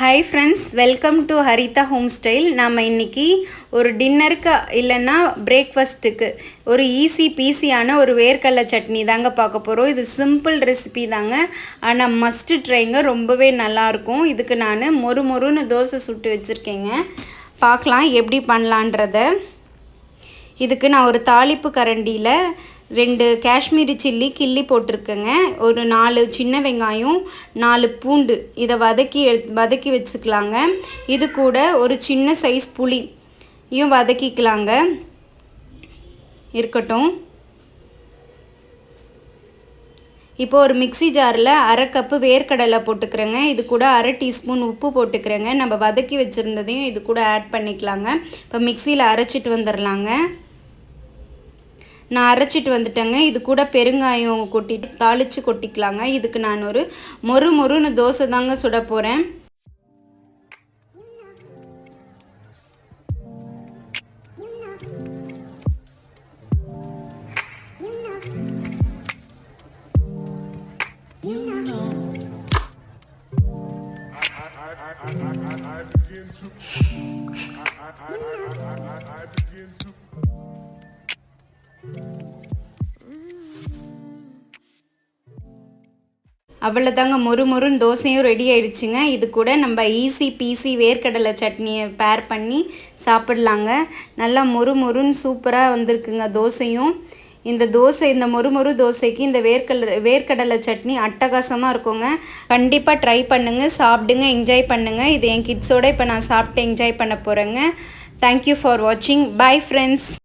Hi friends, welcome to Haritha home style. நாம் இன்றைக்கி ஒரு டின்னருக்கு இல்லைன்னா பிரேக்ஃபாஸ்ட்டுக்கு ஒரு ஈஸி பீஸியான ஒரு வேர்க்கடலை சட்னி தாங்க பார்க்க போகிறோம். இது சிம்பிள் ரெசிபி தாங்க, ஆனால் மஸ்ட்டு ட்ரைங்க. ரொம்பவே நல்லாயிருக்கும். இதுக்கு நான் மொறுன்னு தோசை சுட்டு வச்சுருக்கேங்க. பார்க்கலாம் எப்படி பண்ணலான்றத. இதுக்கு நான் ஒரு தாளிப்பு கரண்டியில் 2 காஷ்மீரி சில்லி கிள்ளி போட்டிருக்கேங்க. ஒரு 4 சின்ன வெங்காயம், 4 பூண்டு, இதை வதக்கி வச்சுக்கலாங்க. இது கூட ஒரு சின்ன சைஸ் புளியும் வதக்கிக்கலாங்க. இருக்கட்டும். இப்போ ஒரு மிக்சி ஜாரில் 1/2 கப்பு வேர்க்கடலை போட்டுக்கிறேங்க. இது கூட 1/2 டீஸ்பூன் உப்பு போட்டுக்கிறேங்க. நம்ம வதக்கி வச்சுருந்ததையும் இது கூட ஆட் பண்ணிக்கலாங்க. இப்போ மிக்சியில் அரைச்சிட்டு வந்துடலாங்க. நான் அரைச்சிட்டு வந்துட்டேங்க. இது கூட பெருங்காயம் கொட்டிட்டு தாளித்து கொட்டிக்கலாங்க. இதுக்கு நான் ஒரு மொறுன்னு தோசை தாங்க சுட போகிறேன். அவ்வளோதாங்க, மொறுன்னு தோசையும் ரெடி ஆயிடுச்சுங்க. இது கூட நம்ம ஈஸி பீஸி வேர்க்கடலை சட்னியை பேர் பண்ணி சாப்பிட்லாங்க. நல்லா மொறுன்னு சூப்பராக வந்திருக்குங்க தோசையும். இந்த மொறு தோசைக்கு இந்த வேர்க்கடலை சட்னி அட்டகாசமாக இருக்குங்க. கண்டிப்பாக ட்ரை பண்ணுங்கள், சாப்பிடுங்க, என்ஜாய் பண்ணுங்கள். இது என் கிட்ஸோடு இப்போ நான் சாப்பிட்டு என்ஜாய் பண்ண போகிறேங்க. தேங்க்யூ ஃபார் வாட்சிங். Bye friends.